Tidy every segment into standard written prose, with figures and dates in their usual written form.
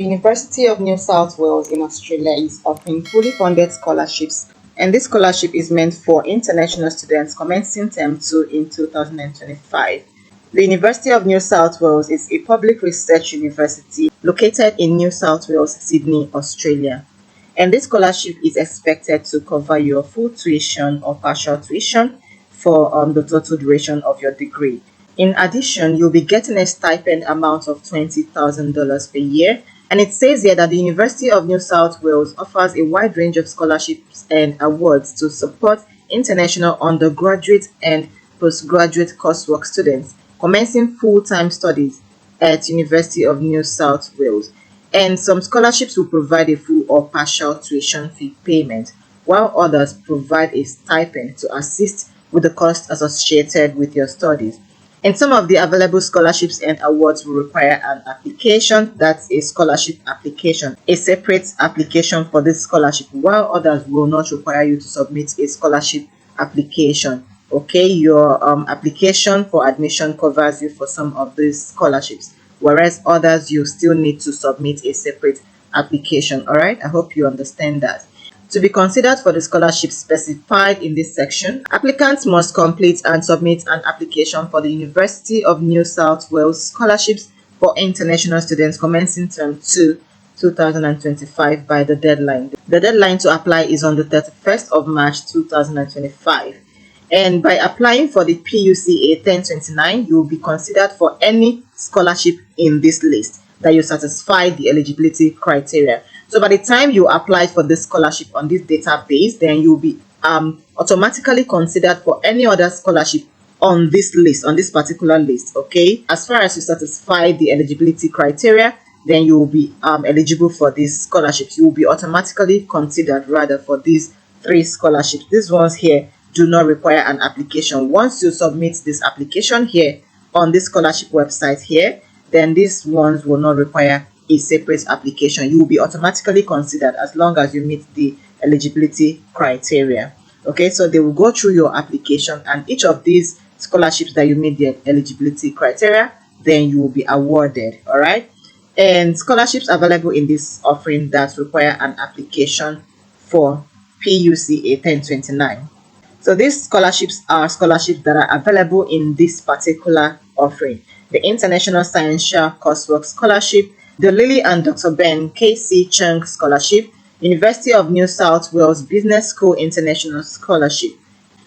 The University of New South Wales in Australia is offering fully funded scholarships, and this scholarship is meant for international students commencing Term 2 in 2025. The University of New South Wales is a public research university located in New South Wales, Sydney, Australia. And this scholarship is expected to cover your full tuition or partial tuition for the total duration of your degree. In addition, you'll be getting a stipend amount of $20,000 per year. And it says here that the University of New South Wales offers a wide range of scholarships and awards to support international undergraduate and postgraduate coursework students commencing full-time studies at University of New South Wales. And some scholarships will provide a full or partial tuition fee payment, while others provide a stipend to assist with the cost associated with your studies. And some of the available scholarships and awards will require an application, that's a scholarship application, a separate application for this scholarship, while others will not require you to submit a scholarship application. Okay, your application for admission covers you for some of these scholarships, whereas others you still need to submit a separate application. All right, I hope you understand that. To be considered for the scholarship specified in this section, applicants must complete and submit an application for the University of New South Wales scholarships for international students commencing Term 2 2025 by the deadline. The deadline to apply is on the 31st of March 2025. And by applying for the PUCA 1029, you will be considered for any scholarship in this list that you satisfy the eligibility criteria. So by the time you apply for this scholarship on this database, then you'll be automatically considered for any other scholarship on this list, on this particular list. Okay, as far as you satisfy the eligibility criteria, then you will be eligible for these scholarships. You will be automatically considered rather for these 3 scholarships. These ones here do not require an application. Once you submit this application here on this scholarship website here, then these ones will not require a separate application. You will be automatically considered as long as you meet the eligibility criteria. Okay, so they will go through your application, and each of these scholarships that you meet the eligibility criteria, then you will be awarded. All right, and scholarships available in this offering that require an application for PUCA 1029. So these scholarships are scholarships that are available in this particular offering: the International Scientia Coursework Scholarship, the Lily and Dr. Ben K.C. Chng Scholarship, University of New South Wales Business School International Scholarship.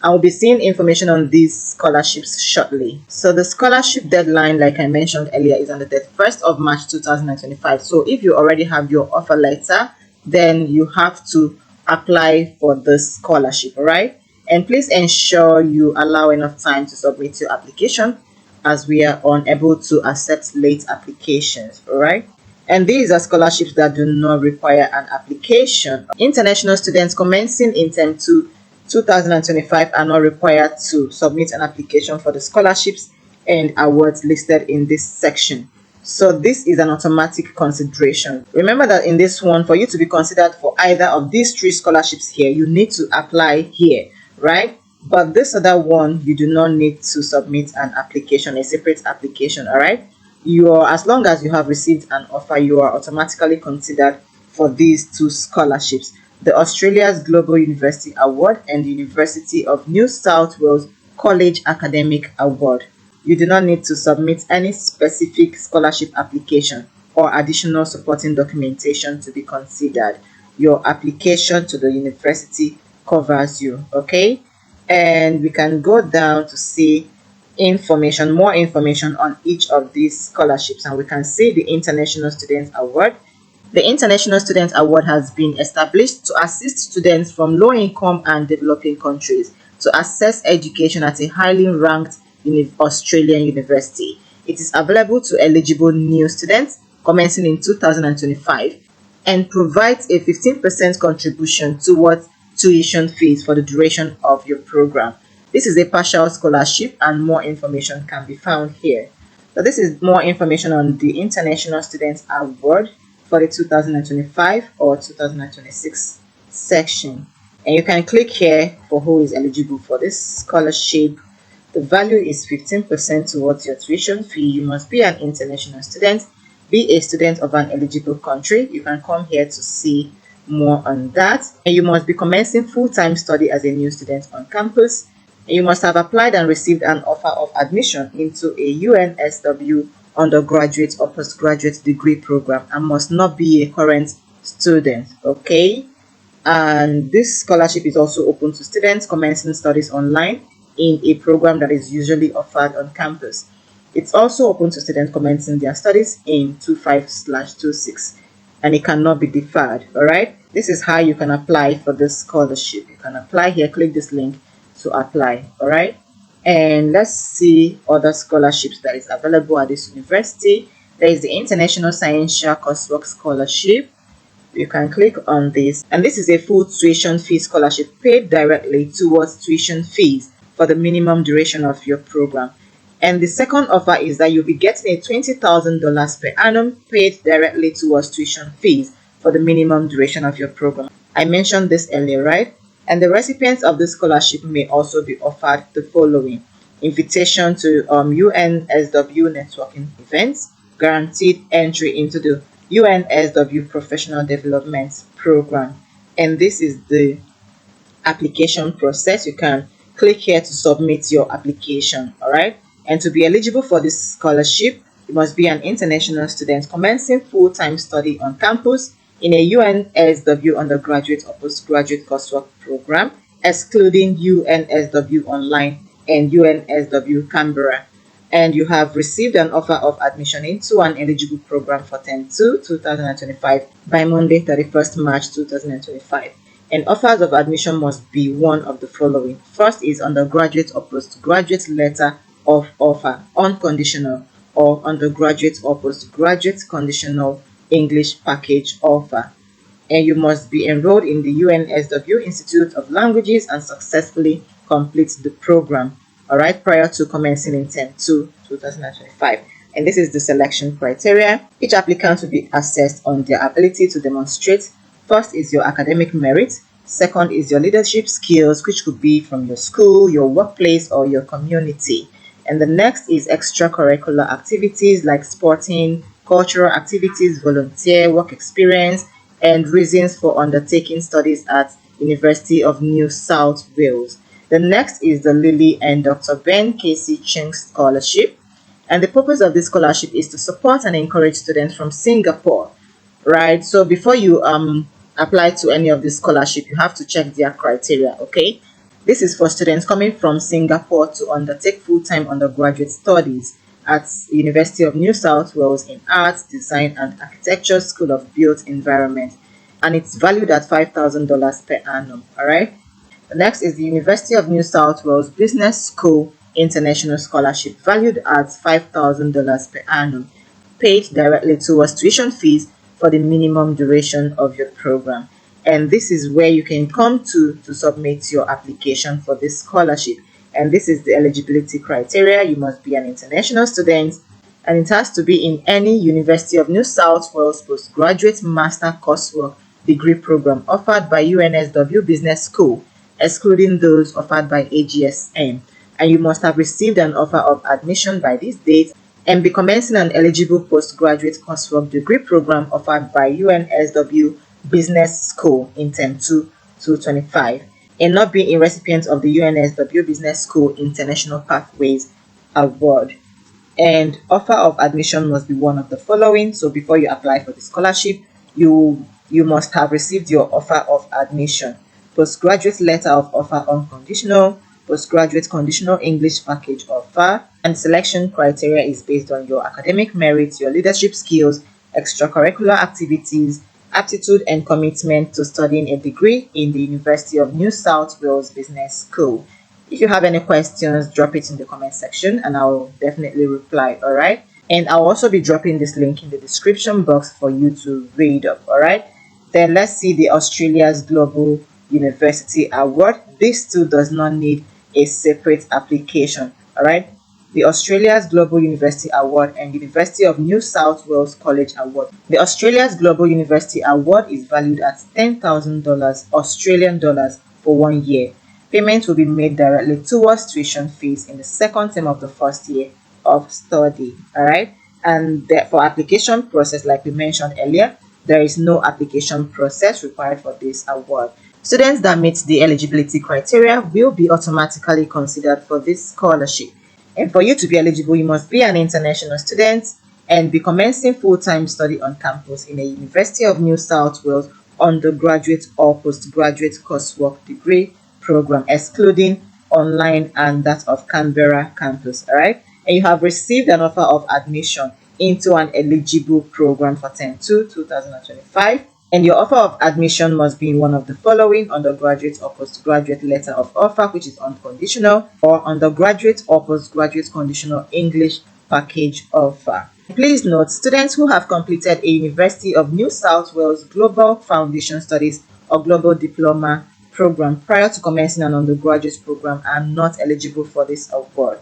I will be seeing information on these scholarships shortly. So the scholarship deadline, like I mentioned earlier, is on the 31st of March 2025. So if you already have your offer letter, then you have to apply for this scholarship, all right? And please ensure you allow enough time to submit your application, as we are unable to accept late applications. All right, and these are scholarships that do not require an application. International students commencing in Term 2 2025 are not required to submit an application for the scholarships and awards listed in this section. So this is an automatic consideration. Remember that in this one, for you to be considered for either of these 3 scholarships here, you need to apply here, right? But this other one, you do not need to submit an application, a separate application. All right, as long as you have received an offer, you are automatically considered for these 2 scholarships: the Australia's Global University Award and the University of New South Wales College Academic Award. You do not need to submit any specific scholarship application or additional supporting documentation to be considered. Your application to the university covers you. Okay, and we can go down to see more information on each of these scholarships, and we can see the International Student Award. The International Student Award has been established to assist students from low-income and developing countries to access education at a highly ranked Australian university. It is available to eligible new students commencing in 2025 and provides a 15% contribution towards tuition fees for the duration of your program. This is a partial scholarship, and more information can be found here. So this is more information on the International Student Award for the 2025 or 2026 section. And you can click here for who is eligible for this scholarship. The value is 15% towards your tuition fee. You must be an international student be a student of an eligible country. You can come here to see more on that. And you must be commencing full-time study as a new student on campus. And you must have applied and received an offer of admission into a UNSW undergraduate or postgraduate degree program and must not be a current student. Okay, and this scholarship is also open to students commencing studies online in a program that is usually offered on campus. It's also open to students commencing their studies in 25/26, and it cannot be deferred. All right, this is how you can apply for this scholarship. You can apply here, click this link to apply. All right, and let's see other scholarships that is available at this university. There is the International Scientia Coursework Scholarship. You can click on this, and this is a full tuition fee scholarship paid directly towards tuition fees for the minimum duration of your program. And the second offer is that you'll be getting a $20,000 per annum paid directly towards tuition fees for the minimum duration of your program. I mentioned this earlier, right? And the recipients of this scholarship may also be offered the following: invitation to UNSW networking events, guaranteed entry into the UNSW Professional Development Program. And this is the application process. You can click here to submit your application. All right, and to be eligible for this scholarship, you must be an international student commencing full-time study on campus in a UNSW undergraduate or postgraduate coursework program, excluding UNSW Online and UNSW Canberra, and you have received an offer of admission into an eligible program for Term 2 2025 by Monday 31st March 2025. And offers of admission must be one of the following. First is undergraduate or postgraduate letter of offer, unconditional, or undergraduate or postgraduate conditional English package offer. And you must be enrolled in the UNSW Institute of Languages and successfully complete the program, all right, prior to commencing in Term 2 2025. And this is the selection criteria. Each applicant will be assessed on their ability to demonstrate. First is your academic merit. Second is your leadership skills, which could be from your school, your workplace, or your community. And the next is extracurricular activities like sporting, cultural activities, volunteer, work experience, and reasons for undertaking studies at University of New South Wales. The next is the Lily and Dr. Ben Casey Chng Scholarship. And the purpose of this scholarship is to support and encourage students from Singapore, right? So before you apply to any of this scholarship, you have to check their criteria, okay? This is for students coming from Singapore to undertake full-time undergraduate studies at University of New South Wales in Arts, Design and Architecture School of Built Environment, and it's valued at $5,000 per annum, all right? The next is the University of New South Wales Business School International Scholarship, valued at $5,000 per annum, paid directly towards tuition fees for the minimum duration of your program. And this is where you can come to submit your application for this scholarship. And this is the eligibility criteria. You must be an international student, and it has to be in any University of New South Wales postgraduate master coursework degree program offered by UNSW Business School, excluding those offered by AGSM. And you must have received an offer of admission by this date and be commencing an eligible postgraduate coursework degree program offered by UNSW Business School in Term 2 2025, and not be a recipient of the UNSW Business School International Pathways Award. And offer of admission must be one of the following. So before you apply for the scholarship, you must have received your offer of admission: postgraduate letter of offer unconditional, postgraduate conditional English package offer. And selection criteria is based on your academic merit, your leadership skills, extracurricular activities, aptitude and commitment to studying a degree in the University of New South Wales Business School. If you have any questions, drop it in the comment section and I will definitely reply, all right? And I'll also be dropping this link in the description box for you to read up, all right? Then let's see the Australia's Global University Award. This too does not need a separate application, all right? The Australia's Global University Award and University of New South Wales College Award. The Australia's Global University Award is valued at $10,000 Australian dollars for 1 year. Payment will be made directly towards tuition fees in the second term of the first year of study. All right. And for application process, like we mentioned earlier, there is no application process required for this award. Students that meet the eligibility criteria will be automatically considered for this scholarship. And for you to be eligible, you must be an international student and be commencing full-time study on campus in a University of New South Wales undergraduate or postgraduate coursework degree program, excluding online and that of Canberra campus. All right, and you have received an offer of admission into an eligible program for term 2 2025, and your offer of admission must be in one of the following: undergraduate or postgraduate letter of offer, which is unconditional, or undergraduate or postgraduate conditional English package offer. Please note, students who have completed a University of New South Wales Global Foundation Studies or Global Diploma program prior to commencing an undergraduate program are not eligible for this award,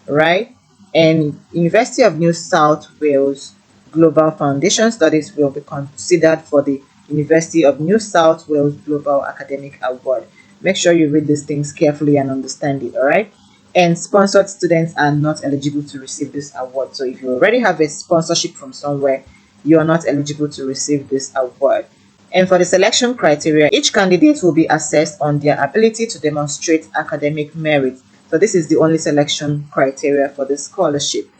right? And University of New South Wales Global Foundation Studies will be considered for the University of New South Wales Global Academic Award. Make sure you read these things carefully and understand it, all right? And sponsored students are not eligible to receive this award. So if you already have a sponsorship from somewhere, you are not eligible to receive this award. And for the selection criteria, each candidate will be assessed on their ability to demonstrate academic merit. So this is the only selection criteria for the scholarship.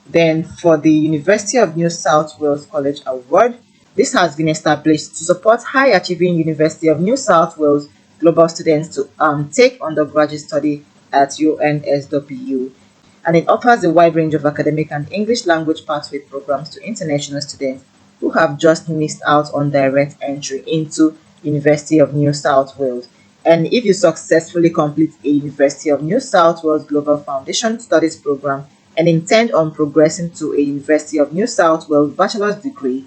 Then for the University of New South Wales College Award, this has been established to support high achieving University of New South Wales global students to take undergraduate study at UNSW, and it offers a wide range of academic and English language pathway programs to international students who have just missed out on direct entry into University of New South Wales. And if you successfully complete a University of New South Wales Global Foundation Studies program and intend on progressing to a University of New South Wales bachelor's degree,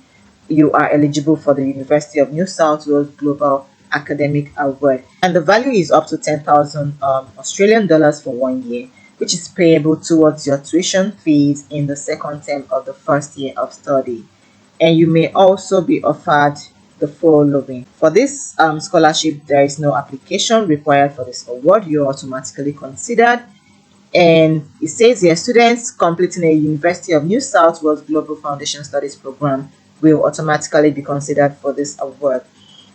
you are eligible for the University of New South Wales Global Academic Award, and the value is up to 10,000 Australian dollars for 1 year, which is payable towards your tuition fees in the second term of the first year of study. And you may also be offered the following: for this scholarship, there is no application required for this award. You're automatically considered. And it says here, students completing a University of New South Wales Global Foundation Studies program will automatically be considered for this award.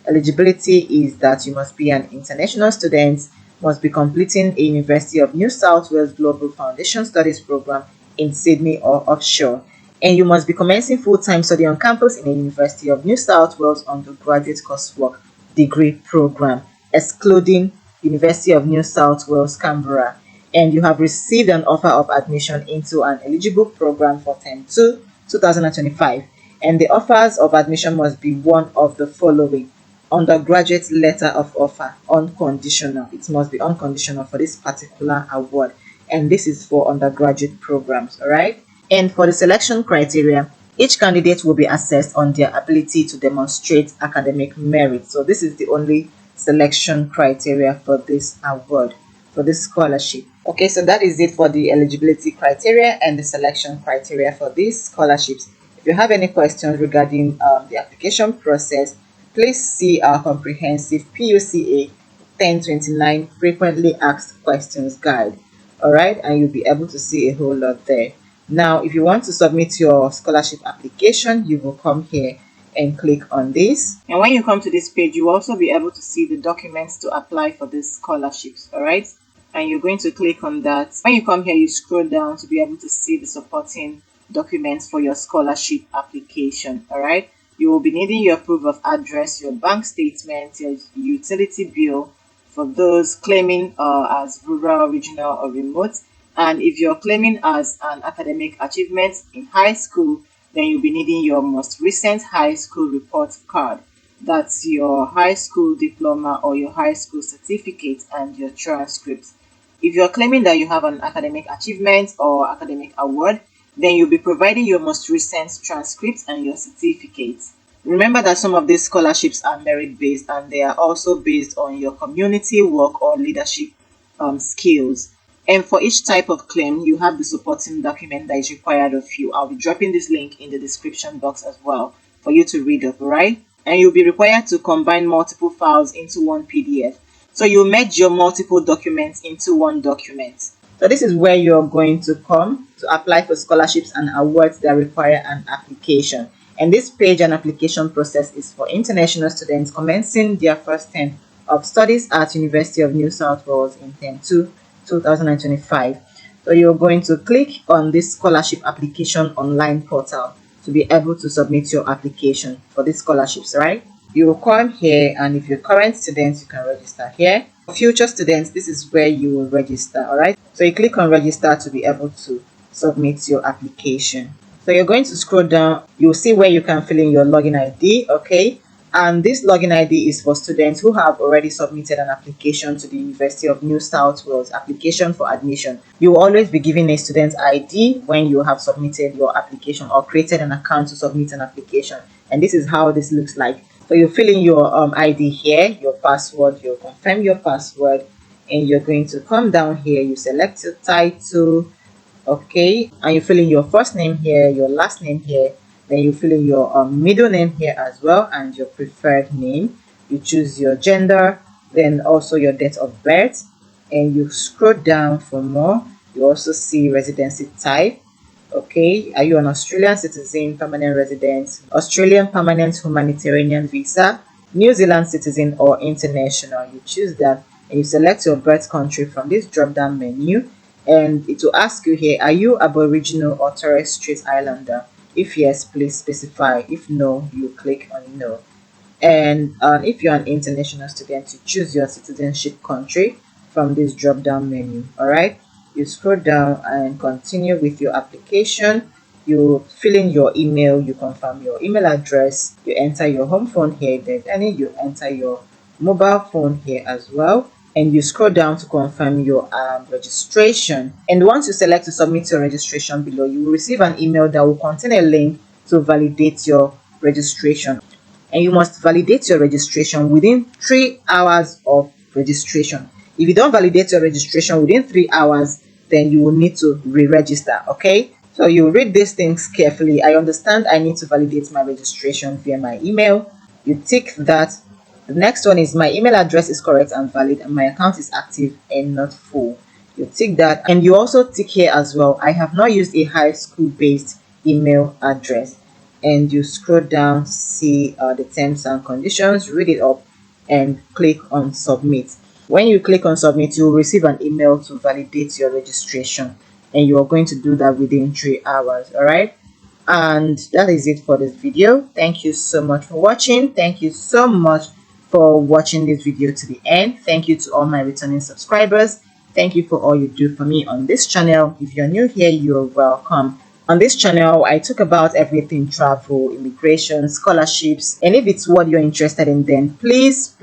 Eligibility is that you must be an international student, must be completing a University of New South Wales Global Foundation Studies program in Sydney or offshore, and you must be commencing full-time study on campus in a University of New South Wales undergraduate coursework degree program, excluding University of New South Wales Canberra, and you have received an offer of admission into an eligible program for term 2 2025, and the offers of admission must be one of the following: undergraduate letter of offer, unconditional. It must be unconditional for this particular award, and this is for undergraduate programs, all right? And for the selection criteria, each candidate will be assessed on their ability to demonstrate academic merit. So this is the only selection criteria for this award, for this scholarship. Okay, so that is it for the eligibility criteria and the selection criteria for these scholarships. If you have any questions regarding the application process, please see our comprehensive PUCA 1029 frequently asked questions guide. All right, and you'll be able to see a whole lot there. Now, if you want to submit your scholarship application, you will come here and click on this. And when you come to this page, you will also be able to see the documents to apply for these scholarships. All right, and you're going to click on that. When you come here, you scroll down to be able to see the supporting documents for your scholarship application. All right, you will be needing your proof of address, your bank statement, your utility bill for those claiming as rural, regional, or remote. And if you're claiming as an academic achievement in high school, then you'll be needing your most recent high school report card. That's your high school diploma or your high school certificate and your transcripts. If you're claiming that you have an academic achievement or academic award, then you'll be providing your most recent transcripts and your certificates. Remember that some of these scholarships are merit-based, and they are also based on your community work or leadership skills. And for each type of claim, you have the supporting document that is required of you. I'll be dropping this link in the description box as well for you to read up, right? And you'll be required to combine multiple files into one PDF. So you merge your multiple documents into one document. So this is where you're going to come to apply for scholarships and awards that require an application. And this page and application process is for international students commencing their first term of studies at University of New South Wales in Term 2, 2025. So you're going to click on this scholarship application online portal to be able to submit your application for these scholarships, right? You will come here, and if you're current students, you can register here. For future students, this is where you will register, all right? So you click on register to be able to submit your application. So you're going to scroll down, you'll see where you can fill in your login ID, okay? And this login ID is for students who have already submitted an application to the University of New South Wales, application for admission. You will always be given a student ID when you have submitted your application or created an account to submit an application. And this is how this looks like. So you fill in your ID here, your password, you confirm your password, and you're going to come down here, you select your title, okay, and you fill in your first name here, your last name here, then you fill in your middle name here as well, and your preferred name. You choose your gender, then also your date of birth, and you scroll down for more. You also see residency type. Okay, are you an Australian citizen, permanent resident, Australian permanent humanitarian visa, New Zealand citizen, or international? You choose that, and you select your birth country from this drop down menu, and it will ask you here, are you Aboriginal or Torres Strait Islander? If yes, please specify. If no, you click on no. And if you're an international student, you choose your citizenship country from this drop down menu. All right, you scroll down and continue with your application. You fill in your email, you confirm your email address, you enter your home phone here, then you enter your mobile phone here as well, and you scroll down to confirm your registration. And once you select to submit your registration below, you will receive an email that will contain a link to validate your registration. And you must validate your registration within 3 hours of registration. If you don't validate your registration within 3 hours, then you will need to re-register, okay? So you read these things carefully. I understand I need to validate my registration via my email. You tick that. The next one is my email address is correct and valid, and my account is active and not full. You tick that, and you also tick here as well, I have not used a high school based email address. And you scroll down, see the terms and conditions, read it up, and click on submit. When you click on submit, you will receive an email to validate your registration, and you are going to do that within 3 hours. All right, and that is it for this video. Thank you so much for watching. Thank you so much for watching this video to the end. Thank you to all my returning subscribers. Thank you for all you do for me on this channel. If you're new here, you're welcome. On this channel, I talk about everything travel, immigration, scholarships, and if it's what you're interested in, then please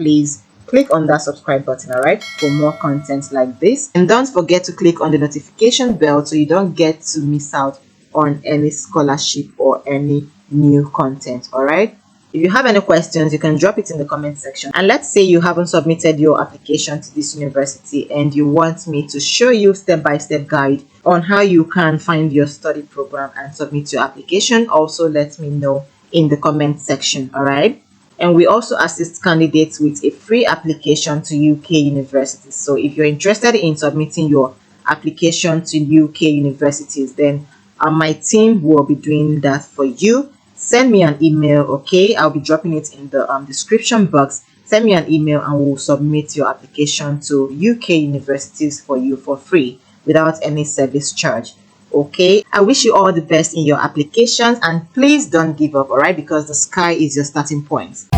click on that subscribe button, all right, for more content like this. And don't forget to click on the notification bell so you don't get to miss out on any scholarship or any new content, all right? If you have any questions, you can drop it in the comment section. And let's say you haven't submitted your application to this university and you want me to show you step-by-step guide on how you can find your study program and submit your application. Also, let me know in the comment section, all right? And we also assist candidates with a free application to UK universities. So if you're interested in submitting your application to UK universities, then my team will be doing that for you. Send me an email, okay? I'll be dropping it in the description box. Send me an email and we'll submit your application to UK universities for you for free without any service charge, okay? I wish you all the best in your applications, and please don't give up, all right? Because the sky is your starting point.